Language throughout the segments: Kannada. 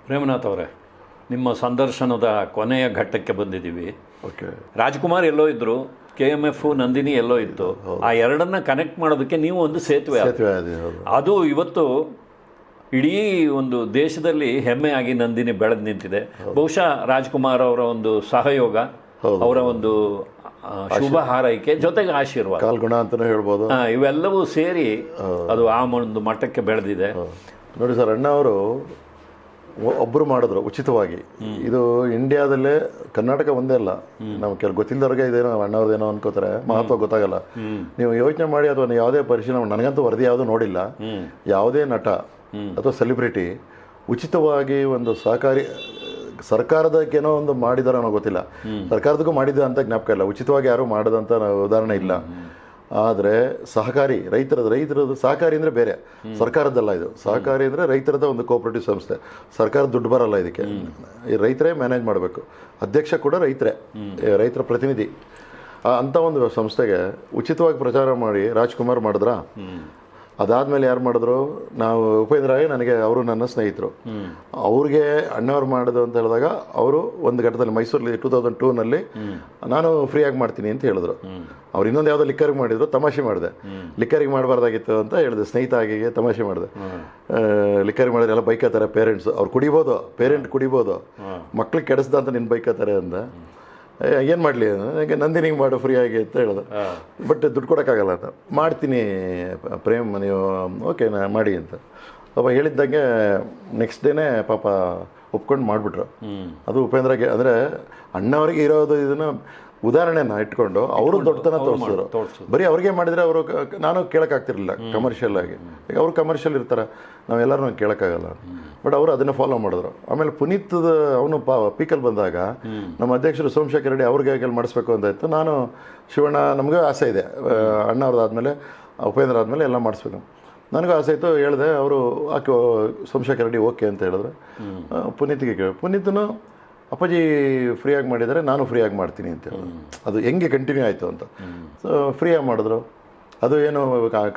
ಪ್ರೇಮನಾಥ್ ಅವರೇ, ನಿಮ್ಮ ಸಂದರ್ಶನದ ಕೊನೆಯ ಘಟ್ಟಕ್ಕೆ ಬಂದಿದ್ದೀವಿ. ಓಕೆ. ರಾಜ್ಕುಮಾರ್ ಎಲ್ಲೋ ಇದ್ದರು, KMF ನಂದಿನಿ ಎಲ್ಲೋ ಇತ್ತು. ಆ ಎರಡನ್ನ ಕನೆಕ್ಟ್ ಮಾಡೋದಕ್ಕೆ ನೀವು ಒಂದು ಸೇತುವೆ ಅದು ಇವತ್ತು ಇಡೀ ಒಂದು ದೇಶದಲ್ಲಿ ಹೆಮ್ಮೆಯಾಗಿ ನಂದಿನಿ ಬೆಳೆದು ನಿಂತಿದೆ. ಬಹುಶಃ ರಾಜ್ಕುಮಾರ್ ಅವರ ಒಂದು ಸಹಯೋಗ, ಅವರ ಒಂದು ಶುಭ ಹಾರೈಕೆ ಜೊತೆಗೆ ಆಶೀರ್ವಾದ, ಕಾಲ್ಗುಣ ಅಂತಲೇ ಹೇಳ್ಬೋದು, ಇವೆಲ್ಲವೂ ಸೇರಿ ಅದು ಆ ಒಂದು ಮಟ್ಟಕ್ಕೆ ಬೆಳೆದಿದೆ. ನೋಡಿ ಸರ್, ಅಣ್ಣ ಅವರು ಒಬ್ಬರು ಮಾಡಿದ್ರು ಉಚಿತವಾಗಿ. ಇದು ಇಂಡಿಯಾದಲ್ಲೇ, ಕರ್ನಾಟಕ ಒಂದೇ ಅಲ್ಲ, ನಾವು ಕೆಲವು ಗೊತ್ತಿಲ್ಲದವ್ರಿಗೆ ಇದೇನೋ ಅಣ್ಣವ್ರದ್ದೇನೋ ಅನ್ಕೋತಾರೆ, ಮಹತ್ವ ಗೊತ್ತಾಗಲ್ಲ. ನೀವು ಯೋಚನೆ ಮಾಡಿ, ಅಥವಾ ಯಾವುದೇ ಪರಿಶೀಲನೆ, ನನಗಂತೂ ವರದಿ ಯಾವುದೂ ನೋಡಿಲ್ಲ, ಯಾವುದೇ ನಟ ಅಥವಾ ಸೆಲೆಬ್ರಿಟಿ ಉಚಿತವಾಗಿ ಒಂದು ಸಹಕಾರಿ ಸರ್ಕಾರದಕ್ಕೇನೋ ಒಂದು ಮಾಡಿದಾರ ಅನ್ನೋ ಗೊತ್ತಿಲ್ಲ, ಸರ್ಕಾರದಕ್ಕೂ ಮಾಡಿದ ಅಂತ ಜ್ಞಾಪಕ ಇಲ್ಲ, ಉಚಿತವಾಗಿ ಯಾರೂ ಮಾಡೋದಂತ ಉದಾಹರಣೆ ಇಲ್ಲ. ಆದರೆ ಸಹಕಾರಿ ರೈತರದ್ದು ಸಹಕಾರಿ ಅಂದರೆ ಬೇರೆ, ಸರ್ಕಾರದ್ದಲ್ಲ ಇದು. ಸಹಕಾರಿ ಅಂದರೆ ರೈತರದ ಒಂದು ಕೋಆಪರೇಟಿವ್ ಸಂಸ್ಥೆ, ಸರ್ಕಾರದ ದುಡ್ಡು ಬರಲ್ಲ ಇದಕ್ಕೆ, ಈ ರೈತರೇ ಮ್ಯಾನೇಜ್ ಮಾಡಬೇಕು. ಅಧ್ಯಕ್ಷ ಕೂಡ ರೈತರ ಪ್ರತಿನಿಧಿ. ಅಂಥ ಒಂದು ಸಂಸ್ಥೆಗೆ ಉಚಿತವಾಗಿ ಪ್ರಚಾರ ಮಾಡಿ ರಾಜ್ಕುಮಾರ್ ಮಾಡಿದ್ರಾ? ಅದಾದಮೇಲೆ ಯಾರು ಮಾಡಿದ್ರು? ನಾವು ಉಪೇಂದ್ರಾಗೆ, ನನಗೆ ಅವರು ನನ್ನ ಸ್ನೇಹಿತರು, ಅವ್ರಿಗೆ ಅಣ್ಣವ್ರು ಮಾಡೋದು ಅಂತ ಹೇಳಿದಾಗ ಅವರು ಒಂದು ಘಟ್ಟದಲ್ಲಿ ಮೈಸೂರಲ್ಲಿ 2002ನಲ್ಲಿ ನಾನು ಫ್ರೀಯಾಗಿ ಮಾಡ್ತೀನಿ ಅಂತ ಹೇಳಿದ್ರು. ಅವ್ರು ಇನ್ನೊಂದು ಯಾವುದೋ ಲಿಕ್ಕರಿಗೆ ಮಾಡಿದ್ರು, ತಮಾಷೆ ಮಾಡಿದೆ, ಲಿಕ್ಕರಿಗೆ ಮಾಡಬಾರ್ದಾಗಿತ್ತು ಅಂತ ಹೇಳಿದೆ, ಸ್ನೇಹಿತ ಆಗಿ ತಮಾಷೆ ಮಾಡಿದೆ. ಲಿಕ್ಕರಿಗೆ ಮಾಡಿದ್ರೆ ಎಲ್ಲ ಬೈಕತ್ತಾರೆ ಪೇರೆಂಟ್ಸ್, ಅವ್ರು ಕುಡಿಬೋದು, ಪೇರೆಂಟ್ ಕುಡಿಬೋದು, ಮಕ್ಳಿಗೆ ಕೆಡಿಸ್ದ ಅಂತ ನಿನ್ನ ಬೈಕತ್ತಾರೆ ಅಂದ. ಏನು ಮಾಡಲಿ, ನನಗೆ ನಂದಿನಿಗೆ ಮಾಡು ಫ್ರೀಯಾಗಿ ಅಂತ ಹೇಳಿದೆ. ಬಟ್ ದುಡ್ಡು ಕೊಡೋಕ್ಕಾಗಲ್ಲ ಅಂತ. ಮಾಡ್ತೀನಿ ಪ್ರೇಮ್, ನೀವು ಓಕೆ ಮಾಡಿ ಅಂತ ಪಾಪ ಹೇಳಿದ್ದಂಗೆ ನೆಕ್ಸ್ಟ್ ಡೇನೇ ಪಾಪ ಒಪ್ಕೊಂಡು ಮಾಡಿಬಿಟ್ರು. ಅದು ಉಪೇಂದ್ರಗೆ, ಅಂದರೆ ಅಣ್ಣವರಿಗೆ ಇರೋದು ಇದನ್ನು ಉದಾಹರಣೆನ ಇಟ್ಕೊಂಡು ಅವರು ದೊಡ್ಡತನ ತೋರಿಸಿದ್ರು. ಬರೀ ಅವ್ರಿಗೆ ಮಾಡಿದರೆ ಅವರು, ನಾನು ಕೇಳೋಕ್ಕಾಗ್ತಿರ್ಲಿಲ್ಲ ಕಮರ್ಷಿಯಲ್ ಆಗಿ. ಈಗ ಅವ್ರು ಕಮರ್ಷಿಯಲ್ ಇರ್ತಾರೆ, ನಾವೆಲ್ಲರೂ ಕೇಳೋಕ್ಕಾಗಲ್ಲ. ಬಟ್ ಅವರು ಅದನ್ನು ಫಾಲೋ ಮಾಡಿದ್ರು. ಆಮೇಲೆ ಪುನೀತ್ದ ಅವನು ಪೀಕಲ್ಲಿ ಬಂದಾಗ ನಮ್ಮ ಅಧ್ಯಕ್ಷರು ಸೋಮಶೇಖರ್ ರೆಡ್ಡಿ ಅವ್ರಿಗೆ ಮಾಡಿಸ್ಬೇಕು ಅಂತ ಇತ್ತು. ನಾನು ಶಿವಣ್ಣ, ನಮಗೂ ಆಸೆ ಇದೆ, ಅಣ್ಣ ಅವ್ರದ್ದಾದ್ಮೇಲೆ ಉಪೇಂದ್ರ ಆದಮೇಲೆ ಎಲ್ಲ ಮಾಡಿಸ್ಬೇಕು. ನನಗೂ ಆಸೆ ಇತ್ತು, ಹೇಳಿದೆ. ಅವರು ಸೋಮಶೇಖರ್ ರೆಡ್ಡಿ ಓಕೆ ಅಂತ ಹೇಳಿದ್ರೆ ಪುನೀತ್ಗೆ ಕೇಳಿ, ಪುನೀತ್ನು ಅಪ್ಪಾಜಿ ಫ್ರೀಯಾಗಿ ಮಾಡಿದರೆ ನಾನು ಫ್ರೀಯಾಗಿ ಮಾಡ್ತೀನಿ ಅಂತ ಹೇಳಿದ್ರು. ಅದು ಹೆಂಗೆ ಕಂಟಿನ್ಯೂ ಆಯಿತು ಅಂತ. ಸೊ ಫ್ರೀಯಾಗಿ ಮಾಡಿದ್ರು. ಅದು ಏನು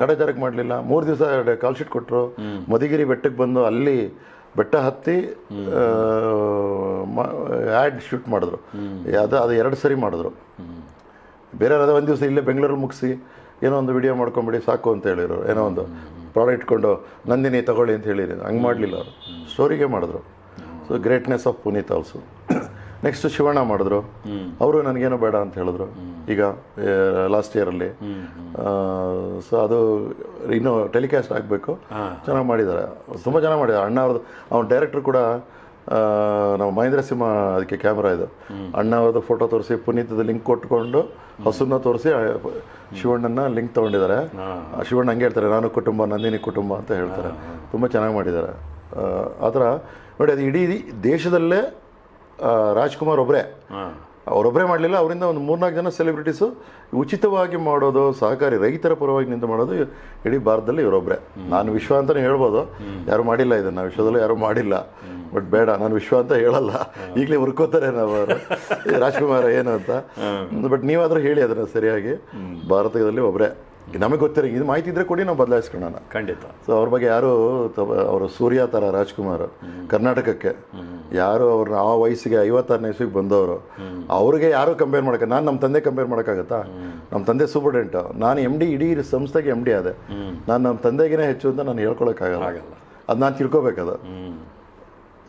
ಕಡಚಾರಕ್ಕೆ ಮಾಡಲಿಲ್ಲ. 3 ದಿವಸ ಕಾಲ್ ಶೀಟ್ ಕೊಟ್ಟರು. ಮಧುಗಿರಿ ಬೆಟ್ಟಕ್ಕೆ ಬಂದು ಅಲ್ಲಿ ಬೆಟ್ಟ ಹತ್ತಿ ಆ್ಯಡ್ ಶೂಟ್ ಮಾಡಿದ್ರು. ಅದು 2 ಸರಿ ಮಾಡಿದ್ರು. ಬೇರೆ ಅದೇ ಒಂದು ದಿವಸ ಇಲ್ಲೇ ಬೆಂಗಳೂರಲ್ಲಿ ಮುಗಿಸಿ ಏನೋ ಒಂದು ವಿಡಿಯೋ ಮಾಡ್ಕೊಂಬಿಡಿ ಸಾಕು ಅಂತ ಹೇಳಿದ್ರು. ಏನೋ ಒಂದು ಪ್ರಾಡಕ್ಟ್ ಇಟ್ಕೊಂಡು ನಂದಿನಿ ತಗೊಳ್ಳಿ ಅಂತ ಹೇಳಿದ್ರು. ಹಂಗೆ ಮಾಡಲಿಲ್ಲ ಅವರು, ಸ್ಟೋರಿಗೆ ಮಾಡಿದ್ರು. So greatness of Puneeth also. Next Shivanna ಮಾಡಿದ್ರು. ಅವರು ನನಗೇನೋ ಬೇಡ ಅಂತ ಹೇಳಿದ್ರು ಈಗ ಲಾಸ್ಟ್ ಇಯರಲ್ಲಿ. ಸೊ ಅದು ಇನ್ನೂ ಟೆಲಿಕಾಸ್ಟ್ ಆಗಬೇಕು. ಚೆನ್ನಾಗಿ ಮಾಡಿದ್ದಾರೆ, ತುಂಬ ಚೆನ್ನಾಗಿ ಮಾಡಿದ್ದಾರೆ. ಅಣ್ಣ ಅವ್ರದ್ದು, ಅವ್ನ ಡೈರೆಕ್ಟ್ರು ಕೂಡ ನಾವು ಮಹೇಂದ್ರ ಸಿಂಹ ಅದಕ್ಕೆ ಕ್ಯಾಮ್ರಾ ಇದು. ಅಣ್ಣ ಅವ್ರದ್ದು ಫೋಟೋ ತೋರಿಸಿ ಪುನೀತದ ಲಿಂಕ್ ಕೊಟ್ಕೊಂಡು ಹಸುನ ತೋರಿಸಿ ಶಿವಣ್ಣನ ಲಿಂಕ್ ತೊಗೊಂಡಿದ್ದಾರೆ. ಶಿವಣ್ಣ ಹಂಗೆ ಹೇಳ್ತಾರೆ, ನಾನು ಕುಟುಂಬ, ನಂದಿನಿ ಕುಟುಂಬ ಅಂತ ಹೇಳ್ತಾರೆ. ತುಂಬ ಚೆನ್ನಾಗಿ ಮಾಡಿದ್ದಾರೆ. ಆ ಥರ ನೋಡಿ, ಅದು ಇಡೀ ದೇಶದಲ್ಲೇ ರಾಜ್ಕುಮಾರ್ ಅವರೊಬ್ಬರೇ ಮಾಡಲಿಲ್ಲ, ಅವರಿಂದ ಒಂದು 3-4 ಜನ ಸೆಲೆಬ್ರಿಟೀಸು ಉಚಿತವಾಗಿ ಮಾಡೋದು, ಸಹಕಾರಿ ರೈತರ ಪರವಾಗಿ ನಿಂತು ಮಾಡೋದು ಇಡೀ ಭಾರತದಲ್ಲಿ ಇವರೊಬ್ಬರೇ. ನಾನು ವಿಶ್ವ ಅಂತಲೇ ಹೇಳ್ಬೋದು, ಯಾರು ಮಾಡಿಲ್ಲ ಇದನ್ನು, ವಿಶ್ವದಲ್ಲೂ ಯಾರೂ ಮಾಡಿಲ್ಲ. ಬಟ್ ಬೇಡ, ನಾನು ವಿಶ್ವ ಅಂತ ಹೇಳಲ್ಲ, ಈಗಲೇ ಹುರ್ಕೋತಾರೆ ನಾವು ರಾಜ್ಕುಮಾರ್ ಏನು ಅಂತ. ಬಟ್ ನೀವಾದರೂ ಹೇಳಿ ಅದನ್ನು ಸರಿಯಾಗಿ, ಭಾರತದಲ್ಲಿ ಒಬ್ಬರೇ. ನಮಗೆ ಗೊತ್ತಿರೋ ಇದು ಮಾಹಿತಿ ಇದ್ದರೆ ಕೊಡಿ, ನಾವು ಬದಲಾಯಿಸ್ಕೊಳ್ಳೋಣ ಖಂಡಿತ. ಸೊ ಅವ್ರ ಬಗ್ಗೆ ಯಾರು, ಅವರು ಸೂರ್ಯ ಥರ ರಾಜ್ಕುಮಾರ್ ಕರ್ನಾಟಕಕ್ಕೆ ಯಾರು, ಅವ್ರನ್ನ ಆ ವಯಸ್ಸಿಗೆ 56ನೇ ಇಸ್ವಿಗೆ ಬಂದವರು, ಅವ್ರಿಗೆ ಯಾರೂ ಕಂಪೇರ್ ಮಾಡೋಕ್ಕೆ, ನಾನು ನಮ್ಮ ತಂದೆ ಕಂಪೇರ್ ಮಾಡೋಕ್ಕಾಗತ್ತಾ? ನಮ್ಮ ತಂದೆ ಸೂಪರ್ಡೆಂಟು, ನಾನು MD, ಇಡೀ ಸಂಸ್ಥೆಗೆ MD ಆದೆ. ನಾನು ನಮ್ಮ ತಂದೆಗೇ ಹೆಚ್ಚು ಅಂತ ನಾನು ಹೇಳ್ಕೊಳಕ್ಕಾಗಲ್ಲ. ಅದು ನಾನು ತಿಳ್ಕೊಬೇಕದು.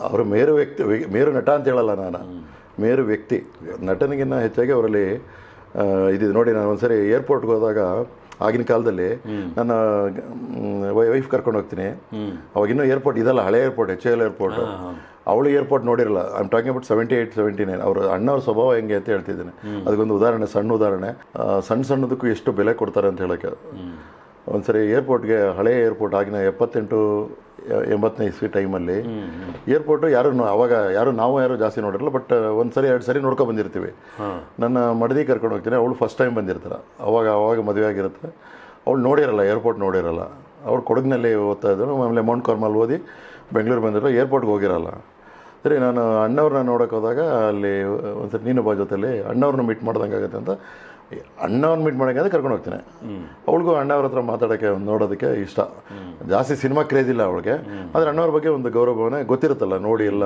ಅವರು ಮೇರು ನಟ ಅಂತ ಹೇಳಲ್ಲ ನಾನು, ಮೇರು ವ್ಯಕ್ತಿ. ನಟನಿಗಿನ್ನ ಹೆಚ್ಚಾಗಿ ಅವರಲ್ಲಿ ಇದಿದೆ ನೋಡಿ. ನಾನು ಒಂದ್ಸರಿ ಏರ್ಪೋರ್ಟ್ಗೆ ಹೋದಾಗ, ಆಗಿನ ಕಾಲದಲ್ಲಿ ನನ್ನ ವೈಫ್ ಕರ್ಕೊಂಡು ಹೋಗ್ತೀನಿ, ಅವಾಗ ಇನ್ನೂ ಏರ್ಪೋರ್ಟ್ ಇದಲ್ಲ, ಹಳೆ ಏರ್ಪೋರ್ಟ್, HAL ಏರ್ಪೋರ್ಟ್. ಅವಳು ಏರ್ಪೋರ್ಟ್ ನೋಡಿರಲ್ಲ. I am talking about 78, 79. ಅವರು ಅಣ್ಣವ್ರ ಸ್ವಭಾವ ಹೆಂಗೆ ಅಂತ ಹೇಳ್ತಿದ್ದೀನಿ. ಅದಕ್ಕೊಂದು ಉದಾಹರಣೆ, ಸಣ್ಣ ಉದಾಹರಣೆ. ಸಣ್ಣದಕ್ಕೂ ಎಷ್ಟು ಬೆಲೆ ಕೊಡ್ತಾರೆ ಅಂತ ಹೇಳೋಕ್ಕೆ. ಒಂದ್ಸರಿ ಏರ್ಪೋರ್ಟ್ಗೆ, ಹಳೆ ಏರ್ಪೋರ್ಟ್, ಆಗಿನ 78-80ನೇ ಇಸ್ವಿ ಟೈಮಲ್ಲಿ ಏರ್ಪೋರ್ಟು ಅವಾಗ ಯಾರು ಜಾಸ್ತಿ ನೋಡಿರಲ್ಲ. ಬಟ್ ಒಂದು ಸರಿ 2 ಸರಿ ನೋಡ್ಕೊಂಡು ಬಂದಿರ್ತೀವಿ. ನನ್ನ ಮಡದಿ ಕರ್ಕೊಂಡು ಹೋಗ್ತೀನಿ, ಅವಳು ಫಸ್ಟ್ ಟೈಮ್ ಬಂದಿರ್ತಾರೆ. ಅವಾಗ ಮದುವೆ ಆಗಿರುತ್ತೆ. ಅವಳು ನೋಡಿರಲ್ಲ, ಏರ್ಪೋರ್ಟ್ ನೋಡಿರಲ್ಲ. ಅವಳು ಕೊಡಗಿನಲ್ಲಿ ಓದ್ತಾ ಇದ್ರು. ಆಮೇಲೆ ಮೌಂಟ್ ಕಾರ್ಮಲ್ ಓದಿ ಬೆಂಗಳೂರು ಬಂದಿರೋ, ಏರ್ಪೋರ್ಟ್ಗೆ ಹೋಗಿರಲ್ಲ. ಸರಿ, ನಾನು ಅಣ್ಣವ್ರನ್ನ ನೋಡೋಕೆ ಹೋದಾಗ ಅಲ್ಲಿ ಒಂದ್ಸರಿ ನೀನು ಬಾ ಜೊತೆಲಿ ಅಣ್ಣವ್ರನ್ನ ಮೀಟ್ ಮಾಡ್ದಂಗೆ ಆಗುತ್ತೆ ಅಂತ ಅಣ್ಣವ್ರನ್ನ ಮೀಟ್ ಮಾಡೋಕ್ಕೆ ಅಂದರೆ ಕರ್ಕೊಂಡು ಹೋಗ್ತೀನಿ. ಅವಳಿಗೂ ಅಣ್ಣವ್ರ ಹತ್ರ ಮಾತಾಡೋಕ್ಕೆ ನೋಡೋದಕ್ಕೆ ಇಷ್ಟ. ಜಾಸ್ತಿ ಸಿನಿಮಾ ಕ್ರೇಜ್ ಇಲ್ಲ ಅವಳಿಗೆ, ಆದರೆ ಅಣ್ಣವ್ರ ಬಗ್ಗೆ ಒಂದು ಗೌರವನೇ ಗೊತ್ತಿರುತ್ತಲ್ಲ, ನೋಡಿ ಎಲ್ಲ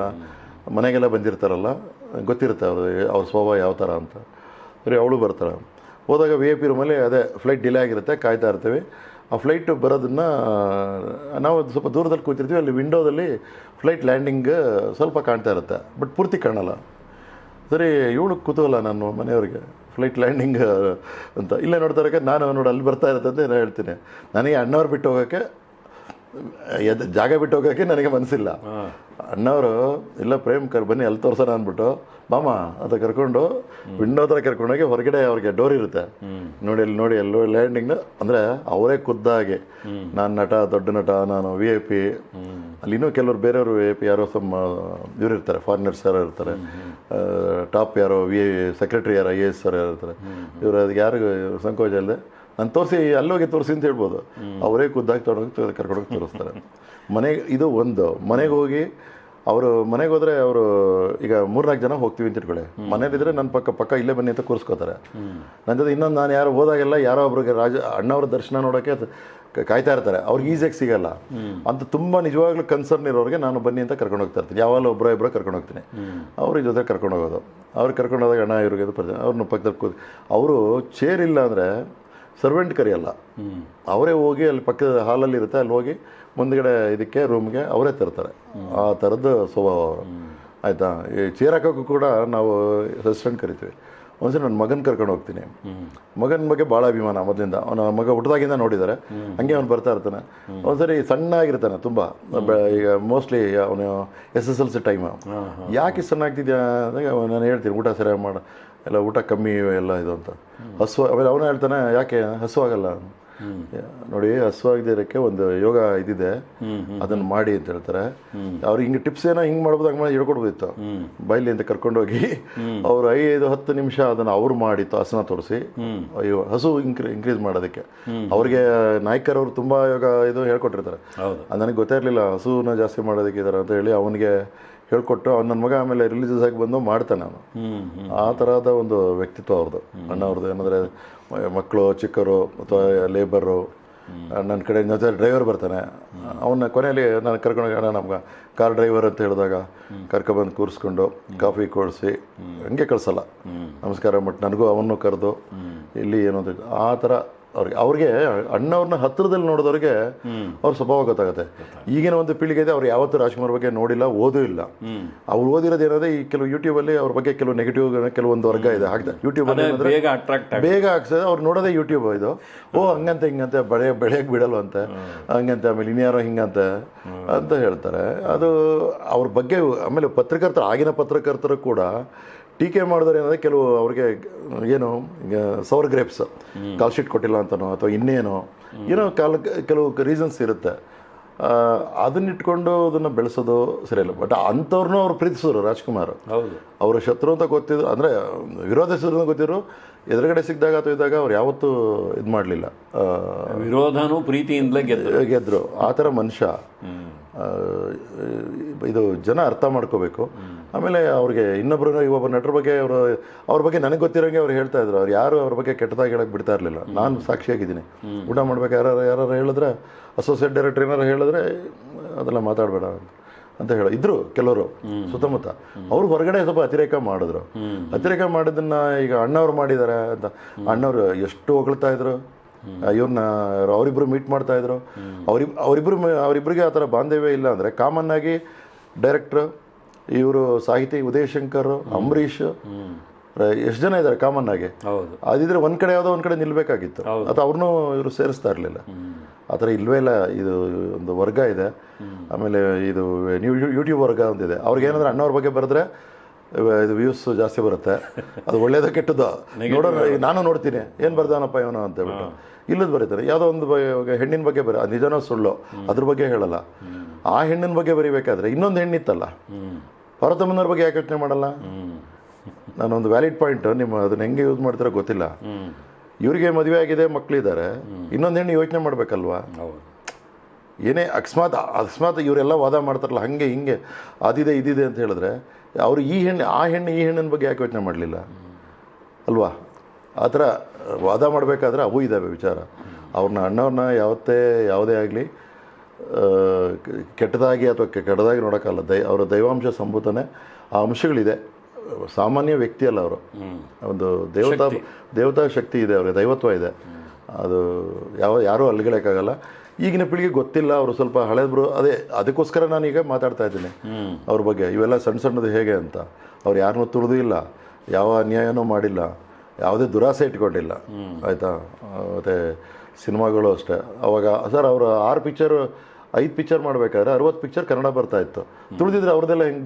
ಮನೆಗೆಲ್ಲ ಬಂದಿರ್ತಾರಲ್ಲ, ಗೊತ್ತಿರುತ್ತೆ ಅವ್ರ ಸ್ವಭಾವ ಯಾವ ಥರ ಅಂತ. ಸರಿ, ಅವಳು ಬರ್ತಾಳೆ. ಹೋದಾಗ VIP ರೂಮಲ್ಲಿ ಅದೇ ಫ್ಲೈಟ್ ಡಿಲೇ ಆಗಿರುತ್ತೆ, ಕಾಯ್ತಾ ಇರ್ತೀವಿ. ಆ ಫ್ಲೈಟ್ ಬರೋದನ್ನು ನಾವು ಸ್ವಲ್ಪ ದೂರದಲ್ಲಿ ಕೂತಿರ್ತೀವಿ. ಅಲ್ಲಿ ವಿಂಡೋದಲ್ಲಿ ಫ್ಲೈಟ್ ಲ್ಯಾಂಡಿಂಗ್ ಸ್ವಲ್ಪ ಕಾಣ್ತಾ ಇರುತ್ತೆ, ಬಟ್ ಪೂರ್ತಿ ಕಾಣಲ್ಲ. ಸರಿ, ಇವಳು ಕುತೂಹಲ ನಾನು ಮನೆಯವ್ರಿಗೆ, ಫ್ಲೈಟ್ ಲ್ಯಾಂಡಿಂಗ್ ಅಂತ ಇಲ್ಲೇ ನೋಡ್ತಾ ನಾನು ನೋಡಿ ಅಲ್ಲಿ ಬರ್ತಾ ಇರುತ್ತೆ ಅಂತ ನಾನು ಹೇಳ್ತೀನಿ. ನನಗೆ ಅಣ್ಣವ್ರು ಬಿಟ್ಟು ಹೋಗೋಕ್ಕೆ ಜಾಗ ಬಿಟ್ಟು ಹೋಗೋಕ್ಕೆ ನನಗೆ ಮನಸ್ಸಿಲ್ಲ. ಅಣ್ಣವರು ಇಲ್ಲ ಪ್ರೇಮ್ ಬನ್ನಿ ಅಲ್ಲಿ ತೋರ್ಸೋಣ ಅಂದ್ಬಿಟ್ಟು ಮಾಮ ಅಂತ ಕರ್ಕೊಂಡು ವಿಂಡೋ ಹತ್ರ ಕರ್ಕೊಂಡೋಗಿ ಹೊರಗಡೆ ಅವ್ರಿಗೆ ಡೋರ್ ಇರುತ್ತೆ, ನೋಡಿ ಅಲ್ಲಿ ಲ್ಯಾಂಡಿಂಗ್ನ ಅಂದರೆ ಅವರೇ ಖುದ್ದಾಗಿ ನಾನು ನಟ, ದೊಡ್ಡ ನಟ, ನಾನು VIP. ಅಲ್ಲಿ ಇನ್ನೂ ಕೆಲವರು ಬೇರೆಯವರು VIP ಯಾರೋ ಇವ್ರು ಇರ್ತಾರೆ, ಫಾರಿನರ್ಸ್ ಯಾರೋ ಇರ್ತಾರೆ, ಟಾಪ್ ಯಾರೋ ಸೆಕ್ರೆಟರಿ ಯಾರೋ IAS ಯಾರೋ ಇರ್ತಾರೆ. ಇವರು ಅದಕ್ಕೆ ಯಾರಿಗೂ ಸಂಕೋಚ ಇಲ್ಲದೆ ನಾನು ತೋರಿಸಿ ಅಲ್ಲೋಗಿ ತೋರಿಸಿ ಅಂತ ಹೇಳ್ಬೋದು. ಅವರೇ ಖುದ್ದಾಗಿ ಕರ್ಕೊಂಡೋಗಿ ತೋರಿಸ್ತಾರೆ. ಮನೆಗೆ ಇದು ಒಂದು ಮನೆಗೆ ಹೋಗಿ ಅವರು ಮನೆಗೆ ಹೋದರೆ ಅವರು ಈಗ 3-4 ಜನ ಹೋಗ್ತೀವಿ ಅಂತ ಇಟ್ಕೊಳ್ಳಿ. ಮನೇಲಿದ್ರೆ ನನ್ನ ಪಕ್ಕ ಇಲ್ಲೇ ಬನ್ನಿ ಅಂತ ಕೂರಿಸ್ಕೋತಾರೆ. ನನ್ನ ಜೊತೆ ಇನ್ನೊಂದು ನಾನು ಯಾರು ಹೋದಾಗೆಲ್ಲ ಯಾರೋ ಒಬ್ರಿಗೆ ಅಣ್ಣವ್ರ ದರ್ಶನ ನೋಡೋಕ್ಕೆ ಕಾಯ್ತಾ ಇರ್ತಾರೆ. ಅವ್ರಿಗೆ ಈಸಿಯಾಗಿ ಸಿಗಲ್ಲ ಅಂತ ತುಂಬ ನಿಜವಾಗ್ಲೂ ಕನ್ಸರ್ನ್ ಇರೋರಿಗೆ ನಾನು ಬನ್ನಿ ಅಂತ ಕರ್ಕೊಂಡು ಹೋಗ್ತಾ ಇರ್ತೀನಿ. ಯಾವಾಗಲೂ ಒಬ್ಬರೋ ಕರ್ಕೊಂಡು ಹೋಗ್ತೀನಿ. ಅವ್ರ ಜೊತೆ ಕರ್ಕೊಂಡು ಹೋಗೋದು. ಅವ್ರು ಕರ್ಕೊಂಡು ಹೋದಾಗ ಅಣ್ಣ ಇವ್ರಿಗೆ ಅದು ಪರಿಚಯ, ಅವ್ರನ್ನ ಪಕ್ಕದಲ್ಲಿ ಅವರು ಚೇರ್ ಇಲ್ಲ ಅಂದರೆ ಸರ್ವೆಂಟ್ ಕರೆಯಲ್ಲ, ಅವರೇ ಹೋಗಿ ಅಲ್ಲಿ ಪಕ್ಕದ ಹಾಲಲ್ಲಿ ಇರುತ್ತೆ, ಅಲ್ಲಿ ಹೋಗಿ ಮುಂದ್ಗಡೆ ಇದಕ್ಕೆ ರೂಮ್ಗೆ ಅವರೇ ತರ್ತಾರೆ. ಆ ಥರದ್ದು ಸ್ವಭಾವ ಅವರು. ಆಯಿತಾ, ಈ ಚೇರ್ ಹಾಕೋಕ್ಕೂ ಕೂಡ ನಾವು ಅಸಿಸ್ಟೆಂಟ್ ಕರಿತೀವಿ. ಒಂದ್ಸರಿ ನನ್ನ ಮಗನ ಕರ್ಕೊಂಡು ಹೋಗ್ತೀನಿ. ಮಗನ ಬಗ್ಗೆ ಭಾಳ ಅಭಿಮಾನ ಮೊದಲಿಂದ. ಅವನ ಮಗ ಹುಟ್ಟಿದಾಗಿಂದ ನೋಡಿದ್ದಾರೆ, ಹಂಗೆ ಅವ್ನು ಬರ್ತಾ ಇರ್ತಾನೆ. ಒಂದ್ಸರಿ ಸಣ್ಣಾಗಿರ್ತಾನೆ ತುಂಬ. ಈಗ ಮೋಸ್ಟ್ಲಿ ಅವನು SSLC ಟೈಮು. ಯಾಕೆ ಸಣ್ಣಾಗ್ತಿದ್ಯಾ ಅಂದಾಗ ನಾನು ಹೇಳ್ತೀನಿ ಊಟ ಸರಿಯಾಗಿ ಮಾಡ, ಎಲ್ಲ ಊಟ ಕಮ್ಮಿ ಎಲ್ಲ ಇದು ಅಂತ. ಆಮೇಲೆ ಅವನು ಹೇಳ್ತಾನೆ ಯಾಕೆ ಹಸುವಾಗಲ್ಲ ನೋಡಿ, ಹಸುವಾಗದಿರೋಕ್ಕೆ ಒಂದು ಯೋಗ ಇದಿದೆ, ಅದನ್ನು ಮಾಡಿ ಅಂತ ಹೇಳ್ತಾರೆ. ಅವ್ರು ಹಿಂಗೆ ಟಿಪ್ಸ್ ಏನೋ ಹಿಂಗೆ ಮಾಡ್ಬೋದು, ಹಂಗೆ ಮಾಡಿ ಹೇಳ್ಕೊಡ್ಬೋದಿತ್ತು. ಬೈಲಿ ಅಂತ ಕರ್ಕೊಂಡೋಗಿ ಅವ್ರು 5-10 ನಿಮಿಷ ಅದನ್ನು ಅವ್ರು ಮಾಡಿತ್ತು, ಆಸನ ತೋರಿಸಿ ಹಸು ಇನ್ಕ್ರೀಸ್ ಮಾಡೋದಕ್ಕೆ. ಅವ್ರಿಗೆ ನಾಯ್ಕರವ್ರು ತುಂಬ ಯೋಗ ಇದು ಹೇಳ್ಕೊಟ್ಟಿರ್ತಾರೆ. ನನಗೆ ಗೊತ್ತೇ ಇರಲಿಲ್ಲ ಹಸುನ ಜಾಸ್ತಿ ಮಾಡೋದಕ್ಕೆ ಇದ್ದಾರೆ ಅಂತ ಹೇಳಿ ಅವನಿಗೆ ಹೇಳ್ಕೊಟ್ಟು ನನ್ನ ಮಗ ಆಮೇಲೆ ರಿಲೀಜಿಯಸ್ ಆಗಿ ಬಂದು ಮಾಡ್ತಾನೆ ಅವನು. ಆ ಥರದ ಒಂದು ವ್ಯಕ್ತಿತ್ವ ಅವ್ರದ್ದು, ಅಣ್ಣವ್ರದ್ದು. ಏನಂದರೆ ಮಕ್ಕಳು ಚಿಕ್ಕವರು ಅಥವಾ ಲೇಬರು, ನನ್ನ ಕಡೆ ಜೊತೆ ಡ್ರೈವರ್ ಬರ್ತಾನೆ. ಅವನ್ನ ಕೊನೆಯಲ್ಲಿ ನಾನು ಕರ್ಕೊಂಡೋಗಿ ಅಣ್ಣ ನಮ್ಗೆ ಕಾರ್ ಡ್ರೈವರ್ ಅಂತ ಹೇಳಿದಾಗ ಕರ್ಕೊಬಂದು ಕೂರಿಸ್ಕೊಂಡು ಕಾಫಿ ಕೊಡಿಸಿ ಹಂಗೆ ಕಳಿಸಲ್ಲ, ನಮಸ್ಕಾರ ಬಟ್ ನನಗೂ ಅವನು ಕರೆದು ಇಲ್ಲಿ ಏನೋ ಆ ಥರ ಅವ್ರಿಗೆ ಅಣ್ಣವ್ರನ್ನ ಹತ್ತಿರದಲ್ಲಿ ನೋಡಿದವ್ರಿಗೆ ಅವ್ರ ಸ್ವಭಾವ ಗೊತ್ತಾಗುತ್ತೆ. ಈಗಿನ ಒಂದು ಪೀಳಿಗೆ ಇದೆ, ಅವ್ರು ಯಾವತ್ತೂ ರಾಜ್ಕುಮಾರ್ ಬಗ್ಗೆ ನೋಡಿಲ್ಲ, ಓದೂ ಇಲ್ಲ. ಅವ್ರು ಓದಿರೋದು ಏನಾದ್ರೆ ಈ ಕೆಲವು ಯೂಟ್ಯೂಬಲ್ಲಿ ಅವ್ರ ಬಗ್ಗೆ ಕೆಲವು ನೆಗೆಟಿವ್ ಕೆಲವೊಂದು ವರ್ಗ ಇದೆ ಹಾಕ್ತಾರೆ ಯೂಟ್ಯೂಬಲ್ಲಿ, ಬೇಗ ಹಾಕ್ಸೋದು. ಅವ್ರು ನೋಡೋದೇ ಯೂಟ್ಯೂಬ್ ಇದು. ಹಂಗಂತೆ ಹಿಂಗಂತೆ ಬೆಳೆಯಕ್ಕೆ ಬಿಡಲ್ವಂತೆ, ಹಂಗಂತೆ ಆಮೇಲೆ ಇನ್ಯಾರೋ ಹಿಂಗಂತೆ ಅಂತ ಹೇಳ್ತಾರೆ. ಅದು ಅವ್ರ ಬಗ್ಗೆ. ಆಮೇಲೆ ಪತ್ರಕರ್ತರು, ಆಗಿನ ಪತ್ರಕರ್ತರು ಕೂಡ ಟೀಕೆ ಮಾಡಿದ್ರೆ ಏನಂದರೆ ಕೆಲವು ಅವ್ರಿಗೆ ಏನು ಸವರ್ ಗ್ರೇಪ್ಸ್, ಕಾಲ್ ಶೀಟ್ ಕೊಟ್ಟಿಲ್ಲ ಅಂತನೋ ಅಥವಾ ಇನ್ನೇನೋ ಏನೋ ಕೆಲವು ರೀಸನ್ಸ್ ಇರುತ್ತೆ. ಅದನ್ನಿಟ್ಕೊಂಡು ಅದನ್ನು ಬೆಳೆಸೋದು ಸರಿಯಲ್ಲ. ಬಟ್ ಅಂಥವ್ರನ್ನೂ ಅವ್ರು ಪ್ರೀತಿಸಿದ್ರು ರಾಜ್ಕುಮಾರ್. ಅವರ ಶತ್ರು ಅಂತ ಗೊತ್ತಿದ್ರು, ಅಂದರೆ ವಿರೋಧಿಸಿದ್ರು ಗೊತ್ತಿದ್ರು, ಎದುರುಗಡೆ ಸಿಕ್ಕಿದಾಗ ಅಥವಾ ಇದ್ದಾಗ ಅವ್ರು ಯಾವತ್ತೂ ಇದು ಮಾಡಲಿಲ್ಲ, ವಿರೋಧನೂ ಪ್ರೀತಿಯಿಂದಲೇ ಗೆದ್ರು. ಆ ಥರ ಮನುಷ್ಯ. ಇದು ಜನ ಅರ್ಥ ಮಾಡ್ಕೋಬೇಕು. ಆಮೇಲೆ ಅವ್ರಿಗೆ ಇನ್ನೊಬ್ಬರು ಒಬ್ಬ ನಟರ ಬಗ್ಗೆ ಅವ್ರ ಬಗ್ಗೆ ನನಗೆ ಗೊತ್ತಿರೋಂಗೆ ಅವ್ರು ಹೇಳ್ತಾ ಇದ್ರು. ಅವ್ರು ಯಾರು ಅವ್ರ ಬಗ್ಗೆ ಕೆಟ್ಟದಾಗಿ ಹೇಳಕ್ಕೆ ಬಿಡ್ತಾ ಇರಲಿಲ್ಲ. ನಾನು ಸಾಕ್ಷಿಯಾಗಿದ್ದೀನಿ. ಊಟ ಮಾಡ್ಬೇಕು ಯಾರು ಹೇಳಿದ್ರೆ, ಅಸೋಸಿಯೇಟ್ ಡೈರೆಕ್ಟರ್ ಏನಾರು ಹೇಳಿದ್ರೆ ಅದೆಲ್ಲ ಮಾತಾಡಬೇಡ ಅಂತ ಇದ್ರು ಕೆಲವರು ಸುತ್ತಮುತ್ತ. ಅವ್ರು ಹೊರಗಡೆ ಸ್ವಲ್ಪ ಅತಿರೇಕ ಮಾಡಿದ್ರು. ಅತಿರೇಕ ಮಾಡಿದ್ದನ್ನ ಈಗ ಅಣ್ಣವ್ರು ಮಾಡಿದ್ದಾರೆ ಅಂತ ಅಣ್ಣವ್ರು ಎಷ್ಟು ಹೊಗಳ್ತಾ ಇದ್ರು. ಇವ್ರನ್ನ ಅವರಿಬ್ಬರು ಮೀಟ್ ಮಾಡ್ತಾ ಇದ್ರು. ಅವರಿಬ್ಬರಿಗೆ ಆ ಥರ ಬಾಂಧವ್ಯ ಇಲ್ಲ ಅಂದರೆ ಕಾಮನ್ ಆಗಿ ಡೈರೆಕ್ಟ್ರು, ಇವರು ಸಾಹಿತಿ ಉದಯ್ ಶಂಕರ್, ಅಂಬರೀಷ್, ಎಷ್ಟು ಜನ ಇದ್ದಾರೆ ಕಾಮನ್ ಆಗಿ. ಅದಿದ್ರೆ ಒಂದ್ ಕಡೆ ಯಾವುದೋ ಒಂದ್ ಕಡೆ ನಿಲ್ಬೇಕಾಗಿತ್ತು. ಅಥವಾ ಅವ್ರನ್ನೂ ಇವರು ಸೇರಿಸ್ತಾ ಇರಲಿಲ್ಲ. ಆ ಥರ ಇಲ್ವೇ ಇಲ್ಲ. ಇದು ಒಂದು ವರ್ಗ ಇದೆ. ಆಮೇಲೆ ಇದು ಯೂಟ್ಯೂಬ್ ವರ್ಗ ಅಂತಿದೆ. ಅವ್ರಿಗೇನಂದ್ರೆ ಅಣ್ಣವ್ರ ಬಗ್ಗೆ ಬರೆದ್ರೆ ಇದು ವ್ಯೂಸ್ ಜಾಸ್ತಿ ಬರುತ್ತೆ. ಅದು ಒಳ್ಳೇದೋ ಕೆಟ್ಟದ್ದು ನೋಡೋಣ. ನಾನು ನೋಡ್ತೀನಿ ಏನು ಬರ್ದಾನಪ್ಪ ಇವನು ಅಂತ ಹೇಳ್ಬಿಟ್ಟು ಇಲ್ಲದ ಬರೀತಾರೆ. ಯಾವುದೋ ಒಂದು ಹೆಣ್ಣಿನ ಬಗ್ಗೆ ಬರೀ, ಅದು ನಿಜನೋ ಸುಳ್ಳು ಅದ್ರ ಬಗ್ಗೆ ಹೇಳಲ್ಲ. ಆ ಹೆಣ್ಣಿನ ಬಗ್ಗೆ ಬರೀಬೇಕಾದ್ರೆ ಇನ್ನೊಂದು ಹೆಣ್ಣಿತ್ತಲ್ಲ, ಪಾರ್ವತಮ್ಮನವ್ರ ಬಗ್ಗೆ ಯಾಕೆ ಯೋಚನೆ ಮಾಡಲ್ಲ? ನಾನೊಂದು ವ್ಯಾಲಿಡ್ ಪಾಯಿಂಟ್, ನಿಮ್ಮ ಅದನ್ನ ಹೆಂಗೆ ಯೂಸ್ ಮಾಡ್ತಾರೋ ಗೊತ್ತಿಲ್ಲ. ಇವ್ರಿಗೆ ಮದುವೆ ಆಗಿದೆ, ಮಕ್ಕಳಿದ್ದಾರೆ, ಇನ್ನೊಂದು ಹೆಣ್ಣು ಯೋಚನೆ ಮಾಡಬೇಕಲ್ವಾ? ಏನೇ ಅಕಸ್ಮಾತ್ ಇವರೆಲ್ಲ ವಾದ ಮಾಡ್ತಾರಲ್ಲ ಹಂಗೆ ಹಿಂಗೆ ಅದಿದೆ ಇದಿದೆ ಅಂತ ಹೇಳಿದ್ರೆ, ಅವರು ಈ ಹೆಣ್ಣಿನ ಬಗ್ಗೆ ಯಾಕೆ ಯೋಚನೆ ಮಾಡಲಿಲ್ಲ ಅಲ್ವಾ? ಆ ಥರ ವಾದ ಮಾಡಬೇಕಾದ್ರೆ ಅವು ಇದ್ದಾವೆ ವಿಚಾರ. ಅವ್ರನ್ನ ಅಣ್ಣವ್ರನ್ನ ಯಾವುದೇ ಆಗಲಿ ಕೆಟ್ಟದಾಗಿ ಅಥವಾ ಕೆಟ್ಟದಾಗಿ ನೋಡೋಕ್ಕಲ್ಲ. ಅವರ ದೈವಾಂಶ ಸಂಭೂತನೇ ಆ ಅಂಶಗಳಿದೆ. ಸಾಮಾನ್ಯ ವ್ಯಕ್ತಿ ಅಲ್ಲ ಅವರು, ಒಂದು ದೇವತಾ ಶಕ್ತಿ ಇದೆ, ಅವ್ರಿಗೆ ದೈವತ್ವ ಇದೆ. ಅದು ಯಾರೂ ಅಲ್ಲಿಗಳಕ್ಕಾಗಲ್ಲ. ಈಗಿನ ಪೀಳಿಗೆ ಗೊತ್ತಿಲ್ಲ, ಅವರು ಸ್ವಲ್ಪ ಹಳೇಬ್ರು. ಅದಕ್ಕೋಸ್ಕರ ನಾನೀಗ ಮಾತಾಡ್ತಾ ಇದ್ದೀನಿ ಅವ್ರ ಬಗ್ಗೆ. ಇವೆಲ್ಲ ಸಣ್ಣದು ಹೇಗೆ ಅಂತ. ಅವ್ರು ಯಾರನ್ನೂ ತುಳಿದು ಇಲ್ಲ, ಯಾವ ಅನ್ಯಾಯನೂ ಮಾಡಿಲ್ಲ, ಯಾವುದೇ ದುರಾಸೆ ಇಟ್ಕೊಂಡಿಲ್ಲ, ಆಯಿತಾ. ಮತ್ತು ಸಿನಿಮಾಗಳು ಅಷ್ಟೇ. ಅವಾಗ ಸರ್ ಅವರು 6 ಪಿಕ್ಚರ್ 5 ಪಿಕ್ಚರ್ ಮಾಡಬೇಕಾದ್ರೆ 60 ಪಿಕ್ಚರ್ ಕನ್ನಡ ಬರ್ತಾಯಿತ್ತು. ತುಳಿದಿದ್ರೆ ಅವ್ರದ್ದೆಲ್ಲ ಹೆಂಗೆ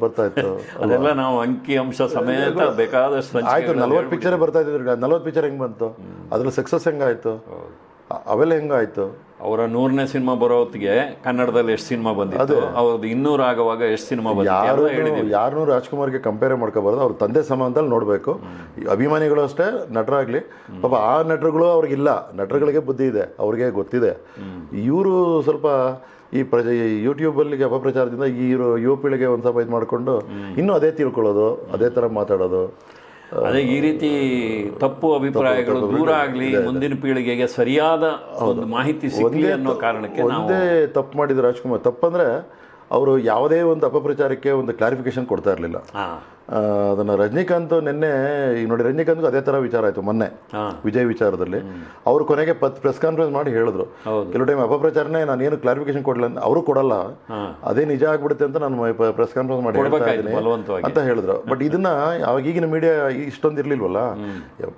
ಬರ್ತಾಯಿತ್ತು? ಅದೆಲ್ಲ ನಾವು ಅಂಕಿ ಅಂಶ ಸಮೇತ ಬೇಕಾದಷ್ಟು ಆಯಿತು. 40 ಪಿಕ್ಚರೇ ಬರ್ತಾ ಇದ್ದಿದ್ರೆ 40 ಪಿಕ್ಚರ್ ಹೆಂಗೆ ಬಂತು? ಅದ್ರಲ್ಲಿ ಸಕ್ಸಸ್ ಹೆಂಗಾಯಿತು? ಅವೆಲ್ಲ ಹೆಂಗಾಯಿತು? ಅವರ 100ನೇ ಸಿನಿಮಾ ಬರೋ ಹೊತ್ತಿಗೆ ಕನ್ನಡದಲ್ಲಿ ಎಷ್ಟು ಸಿನಿಮಾ ಬಂದಿತ್ತು, ಅವ್ರದ್ದು 200 ಆಗುವಾಗ ಎಷ್ಟು ಸಿನಿಮಾ ಬಂದಿತ್ತು? ಯಾರನ್ನೂ ರಾಜ್ಕುಮಾರ್ಗೆ ಕಂಪೇರ್ ಮಾಡ್ಕೋಬಾರ್ದು. ಅವ್ರ ತಂದೆ ಸಮಾನದಲ್ಲಿ ನೋಡಬೇಕು. ಅಭಿಮಾನಿಗಳು ಅಷ್ಟೇ, ನಟರಾಗಲಿ ಪಾಪ ಆ ನಟರುಗಳು ಅವ್ರಿಗಿಲ್ಲ. ನಟರುಗಳಿಗೆ ಬುದ್ಧಿ ಇದೆ, ಅವ್ರಿಗೆ ಗೊತ್ತಿದೆ. ಇವರು ಸ್ವಲ್ಪ ಈ ಯೂಟ್ಯೂಬಲ್ಲಿಗೆ ಅಪಪ್ರಚಾರದಿಂದ ಈ ಯುವ ಪೀಳಿಗೆ ಒಂದು ಸ್ವಲ್ಪ ಇದು ಮಾಡಿಕೊಂಡು ಇನ್ನೂ ಅದೇ ತಿಳ್ಕೊಳ್ಳೋದು, ಅದೇ ಥರ ಮಾತಾಡೋದು. ಅದೇ ಈ ರೀತಿ ತಪ್ಪು ಅಭಿಪ್ರಾಯಗಳು ದೂರ ಆಗಲಿ, ಮುಂದಿನ ಪೀಳಿಗೆಗೆ ಸರಿಯಾದ ಒಂದು ಮಾಹಿತಿ ಸಿಗಲಿ ಅನ್ನೋ ಕಾರಣಕ್ಕೆ ಒಂದೇ ತಪ್ಪು ಮಾಡಿದ್ರು ರಾಜ್ಕುಮಾರ್. ತಪ್ಪಂದ್ರೆ ಅವರು ಯಾವುದೇ ಒಂದು ಅಪಪ್ರಚಾರಕ್ಕೆ ಒಂದು ಕ್ಲಾರಿಫಿಕೇಶನ್ ಕೊಡ್ತಾ ಇರಲಿಲ್ಲ. ಅದನ್ನು ರಜನಿಕಾಂತ್ ನಿನ್ನೆ ಈಗ ನೋಡಿ, ರಜನಿಕಾಂತ್ಗೂ ಅದೇ ಥರ ವಿಚಾರ ಆಯಿತು ಮೊನ್ನೆ ವಿಜಯ್ ವಿಚಾರದಲ್ಲಿ. ಅವರು ಕೊನೆಗೆ ಪ್ರೆಸ್ ಕಾನ್ಫರೆನ್ಸ್ ಮಾಡಿ ಹೇಳಿದ್ರು, ಕೆಲವು ಟೈಮ್ ಅಪಪ್ರಚಾರನೇ ನಾನು ಏನು ಕ್ಲಾರಿಫಿಕೇಶನ್ ಕೊಡಲ್ಲ, ಅವರು ಕೊಡಲ್ಲ, ಅದೇ ನಿಜ ಆಗ್ಬಿಡುತ್ತೆ ಅಂತ ನಾನು ಪ್ರೆಸ್ ಕಾನ್ಫರೆನ್ಸ್ ಮಾಡಿ ಹೇಳ್ತಾ ಇದ್ದೀನಿ ಅಂತ ಹೇಳಿದ್ರು. ಬಟ್ ಇದನ್ನ ಅವಾಗ ಈಗಿನ ಮೀಡಿಯಾ ಇಷ್ಟೊಂದು ಇರಲಿಲ್ವಲ್ಲ,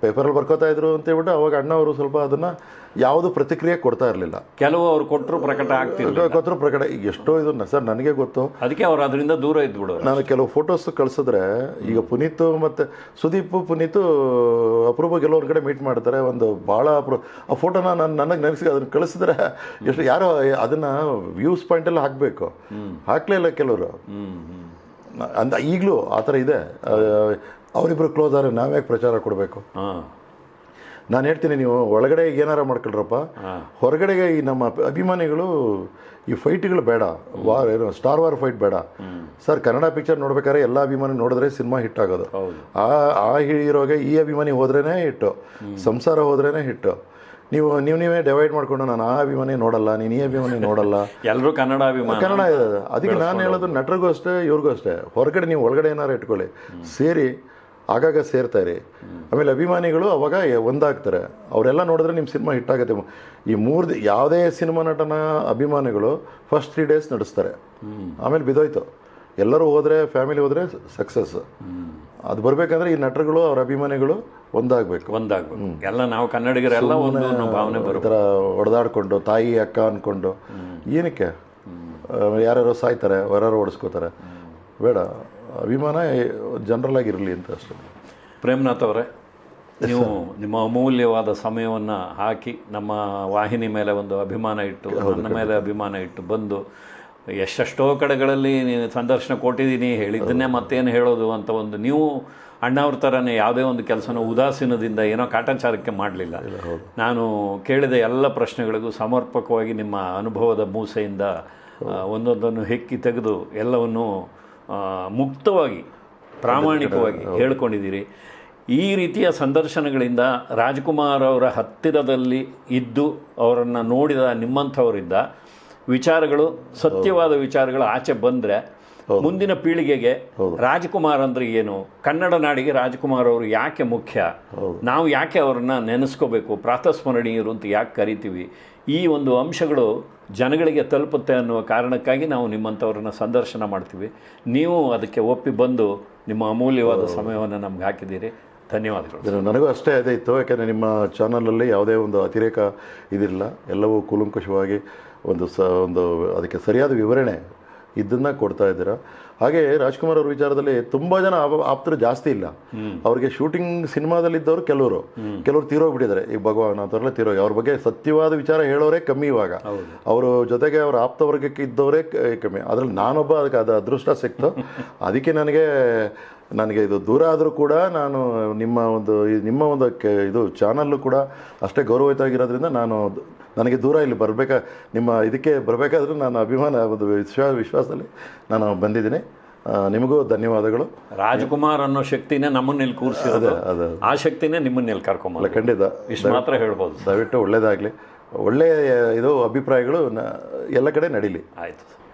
ಪೇಪರಲ್ಲಿ ಬರ್ಕೋತಾ ಇದ್ರು ಅಂತ ಹೇಳ್ಬಿಟ್ಟು ಅವಾಗ ಅಣ್ಣ ಅವರು ಸ್ವಲ್ಪ ಅದನ್ನ ಯಾವುದು ಪ್ರತಿಕ್ರಿಯೆ ಕೊಡ್ತಾ ಇರಲಿಲ್ಲ. ಕೆಲವು ಅವ್ರು ಕೊಟ್ಟರು ಪ್ರಕಟ ಪ್ರಕಟ. ಈಗ ಎಷ್ಟೋ ಇದನ್ನ ಸರ್ ನನಗೆ ಗೊತ್ತು, ಅದಕ್ಕೆ ಅವ್ರು ಅದರಿಂದ ದೂರ ಇದ್ಬಿಡು. ನಾನು ಕೆಲವು ಫೋಟೋಸ್ ಕಳಿಸಿದ್ರೆ, ಈಗ ಪುನೀತ್ ಮತ್ತು ಸುದೀಪ್ ಪುನೀತ್ ಅಪರೂಪ ಕೆಲವೊಂದು ಕಡೆ ಮೀಟ್ ಮಾಡ್ತಾರೆ, ಒಂದು ಭಾಳ ಆ ಫೋಟೋನ ನನಗೆ ನೆನೆಸಿ ಅದನ್ನು ಕಳಿಸಿದ್ರೆ ಎಷ್ಟು ಯಾರೋ ಅದನ್ನು ವ್ಯೂಸ್ ಪಾಯಿಂಟಲ್ಲಿ ಹಾಕಬೇಕು, ಹಾಕಲೇ ಇಲ್ಲ ಕೆಲವರು. ಈಗಲೂ ಆ ಥರ ಇದೆ. ಅವರಿಬ್ಬರು ಕ್ಲೋಸ್ ಆದರೆ ನಾವ್ಯಾಕೆ ಪ್ರಚಾರ ಕೊಡಬೇಕು? ನಾನು ಹೇಳ್ತೀನಿ, ನೀವು ಒಳಗಡೆ ಏನಾರ ಮಾಡ್ಕೊಳ್ರಪ್ಪ, ಹೊರಗಡೆಗೆ ಈ ನಮ್ಮ ಅಭಿಮಾನಿಗಳು ಈ ಫೈಟ್ಗಳು ಬೇಡ. ಏನು ಸ್ಟಾರ್ ವಾರ್ ಫೈಟ್ ಬೇಡ ಸರ್. ಕನ್ನಡ ಪಿಕ್ಚರ್ ನೋಡ್ಬೇಕಾದ್ರೆ ಎಲ್ಲ ಅಭಿಮಾನಿ ನೋಡಿದ್ರೆ ಸಿನಿಮಾ ಹಿಟ್ ಆಗೋದು. ಆ ಹೀರೋಗೆ ಈ ಅಭಿಮಾನಿ ಹೋದ್ರೇ ಹಿಟ್ಟು, ಸಂಸಾರ ಹೋದ್ರೇ ಹಿಟ್ಟು. ನೀವೇ ಡಿವೈಡ್ ಮಾಡ್ಕೊಂಡು ನಾನು ಆ ಅಭಿಮಾನಿ ನೋಡಲ್ಲ, ನೀನು ಈ ಅಭಿಮಾನಿ ನೋಡಲ್ಲ, ಎಲ್ಲರೂ ಕನ್ನಡ ಇದೆ. ಅದಕ್ಕೆ ನಾನು ಹೇಳೋದು ನಟರಿಗೂ ಅಷ್ಟೇ, ಇವ್ರಿಗೂ ಅಷ್ಟೇ. ಹೊರಗಡೆ ನೀವು ಒಳಗಡೆ ಏನಾರು ಇಟ್ಕೊಳ್ಳಿ, ಸೇರಿ ಆಗಾಗ ಸೇರ್ತಾ ಇರಿ. ಆಮೇಲೆ ಅಭಿಮಾನಿಗಳು ಅವಾಗ ಒಂದಾಗ್ತಾರೆ. ಅವರೆಲ್ಲ ನೋಡಿದ್ರೆ ನಿಮ್ಮ ಸಿನಿಮಾ ಹಿಟ್ಟಾಗುತ್ತೆ. ಈ 3 ಯಾವುದೇ ಸಿನಿಮಾ ನಟನ ಅಭಿಮಾನಿಗಳು ಫಸ್ಟ್ 3 ಡೇಸ್ ನಡೆಸ್ತಾರೆ, ಆಮೇಲೆ ಬಿದ್ದೋಯ್ತು. ಎಲ್ಲರೂ ಹೋದರೆ, ಫ್ಯಾಮಿಲಿ ಹೋದರೆ ಸಕ್ಸಸ್. ಅದು ಬರಬೇಕಂದ್ರೆ ಈ ನಟರುಗಳು ಅವ್ರ ಅಭಿಮಾನಿಗಳು ಒಂದಾಗಬೇಕು. ಎಲ್ಲ ನಾವು ಕನ್ನಡಿಗರೆಲ್ಲ ಒಂದು ಭಾವನೆ ಥರ ಹೊಡೆದಾಡ್ಕೊಂಡು ತಾಯಿ ಅಕ್ಕ ಅಂದ್ಕೊಂಡು ಏನಕ್ಕೆ ಯಾರ್ಯಾರೋ ಸಾಯ್ತಾರೆ, ಯಾರು ಓಡಿಸ್ಕೋತಾರೆ. ಬೇಡ, ಅಭಿಮಾನ ಜನರಲ್ ಆಗಿರಲಿ ಅಂತ ಅಷ್ಟೇ. ಪ್ರೇಮ್ನಾಥ್ ಅವರೇ, ನೀವು ನಿಮ್ಮ ಅಮೂಲ್ಯವಾದ ಸಮಯವನ್ನು ಹಾಕಿ ನಮ್ಮ ವಾಹಿನಿ ಮೇಲೆ ಒಂದು ಅಭಿಮಾನ ಇಟ್ಟು, ನನ್ನ ಮೇಲೆ ಅಭಿಮಾನ ಇಟ್ಟು ಬಂದು ಎಷ್ಟೆಷ್ಟೋ ಕಡೆಗಳಲ್ಲಿ ನೀವು ಸಂದರ್ಶನ ಕೊಟ್ಟಿದ್ದೀನಿ, ಹೇಳಿದ್ದನ್ನೇ ಮತ್ತೇನು ಹೇಳೋದು ಅಂತ ಒಂದು ನೀವು ಅಣ್ಣವ್ರ ಥರನೇ ಯಾವುದೇ ಒಂದು ಕೆಲಸನ ಉದಾಸೀನದಿಂದ ಏನೋ ಕಾಟಾಚಾರಕ್ಕೆ ಮಾಡಲಿಲ್ಲ. ನಾನು ಕೇಳಿದ ಎಲ್ಲ ಪ್ರಶ್ನೆಗಳಿಗೂ ಸಮರ್ಪಕವಾಗಿ ನಿಮ್ಮ ಅನುಭವದ ಮೂಸೆಯಿಂದ ಒಂದೊಂದನ್ನು ಹೆಕ್ಕಿ ತೆಗೆದು ಎಲ್ಲವನ್ನು ಮುಕ್ತವಾಗಿ ಪ್ರಾಮಾಣಿಕವಾಗಿ ಹೇಳ್ಕೊಂಡಿದ್ದೀರಿ. ಈ ರೀತಿಯ ಸಂದರ್ಶನಗಳಿಂದ ರಾಜ್ಕುಮಾರ್ ಅವರ ಹತ್ತಿರದಲ್ಲಿ ಇದ್ದು ಅವರನ್ನು ನೋಡಿದ ನಿಮ್ಮಂಥವರಿದ್ದ ವಿಚಾರಗಳು, ಸತ್ಯವಾದ ವಿಚಾರಗಳು ಆಚೆ ಬಂದರೆ ಮುಂದಿನ ಪೀಳಿಗೆಗೆ ರಾಜ್ಕುಮಾರ್ ಅಂದರೆ ಏನು, ಕನ್ನಡ ನಾಡಿಗೆ ರಾಜ್ಕುಮಾರ್ ಅವರು ಯಾಕೆ ಮುಖ್ಯ, ನಾವು ಯಾಕೆ ಅವ್ರನ್ನ ನೆನೆಸ್ಕೋಬೇಕು, ಪ್ರಾತಸ್ಮರಣೀಯರು ಅಂತ ಯಾಕೆ ಕರಿತೀವಿ, ಈ ಒಂದು ಅಂಶಗಳು ಜನಗಳಿಗೆ ತಲುಪುತ್ತೆ ಅನ್ನುವ ಕಾರಣಕ್ಕಾಗಿ ನಾವು ನಿಮ್ಮಂಥವ್ರನ್ನ ಸಂದರ್ಶನ ಮಾಡ್ತೀವಿ. ನೀವು ಅದಕ್ಕೆ ಒಪ್ಪಿ ಬಂದು ನಿಮ್ಮ ಅಮೂಲ್ಯವಾದ ಸಮಯವನ್ನು ನಮ್ಗೆ ಹಾಕಿದ್ದೀರಿ. ಧನ್ಯವಾದಗಳು. ನನಗೂ ಅಷ್ಟೇ ಅದೇ ಇತ್ತು. ಯಾಕೆಂದರೆ ನಿಮ್ಮ ಚಾನಲಲ್ಲಿ ಯಾವುದೇ ಒಂದು ಅತಿರೇಕ ಇದಿರಲ್ಲ, ಎಲ್ಲವೂ ಕೂಲಂಕುಷವಾಗಿ ಒಂದು ಅದಕ್ಕೆ ಸರಿಯಾದ ವಿವರಣೆ ಇದನ್ನು ಕೊಡ್ತಾ ಇದ್ದೀರಾ. ಹಾಗೆ ರಾಜ್ಕುಮಾರ್ ಅವ್ರ ವಿಚಾರದಲ್ಲಿ ತುಂಬ ಜನ ಆಪ್ತರು ಜಾಸ್ತಿ ಇಲ್ಲ. ಅವ್ರಿಗೆ ಶೂಟಿಂಗ್ ಸಿನಿಮಾದಲ್ಲಿದ್ದವರು ಕೆಲವರು ತೀರೋಗ್ಬಿಟ್ಟಿದ್ದಾರೆ. ಈಗ ಭಗವಾನ್ ಅಂಥವ್ರೆಲ್ಲ ತೀರೋಗಿ, ಅವ್ರ ಬಗ್ಗೆ ಸತ್ಯವಾದ ವಿಚಾರ ಹೇಳೋರೇ ಕಮ್ಮಿ. ಇವಾಗ ಅವರು ಜೊತೆಗೆ ಅವರ ಆಪ್ತ ವರ್ಗಕ್ಕೆ ಇದ್ದವರೇ ಕಮ್ಮಿ. ಅದರಲ್ಲಿ ನಾನೊಬ್ಬ ಅದಕ್ಕೆ ಅದು ಅದೃಷ್ಟ ಸಿಕ್ತು. ಅದಕ್ಕೆ ನನಗೆ ಇದು ದೂರ ಆದರೂ ಕೂಡ ನಾನು ನಿಮ್ಮ ಒಂದು ಇದು ಚಾನಲ್ಲು ಕೂಡ ಅಷ್ಟೇ ಗೌರವಯುತವಾಗಿರೋದ್ರಿಂದ ನನಗೆ ದೂರ ಇಲ್ಲಿ ನಿಮ್ಮ ಇದಕ್ಕೆ ಬರಬೇಕಾದ್ರೂ ನಾನು ಅಭಿಮಾನ ಒಂದು ವಿಶ್ವಾಸದಲ್ಲಿ ನಾನು ಬಂದಿದ್ದೀನಿ. ನಿಮಗೂ ಧನ್ಯವಾದಗಳು. ರಾಜ್ಕುಮಾರ್ ಅನ್ನೋ ಶಕ್ತಿನೇ ನಮ್ಮನ್ನ ಇಲ್ಲಿ ಕೂರಿಸಿರೋದು, ಅದು ಆ ಶಕ್ತಿನೇ ನಿಮ್ಮನ್ನ ಇಲ್ಲಿ ಕರ್ಕೊಂಬಲ್ಲ. ಖಂಡಿತ ಇಷ್ಟು ಮಾತ್ರ ಹೇಳ್ಬೋದು. ದಯವಿಟ್ಟು ಒಳ್ಳೇದಾಗಲಿ, ಒಳ್ಳೆಯ ಇದು ಅಭಿಪ್ರಾಯಗಳು ಎಲ್ಲ ಕಡೆ ನಡೀಲಿ. ಆಯಿತು.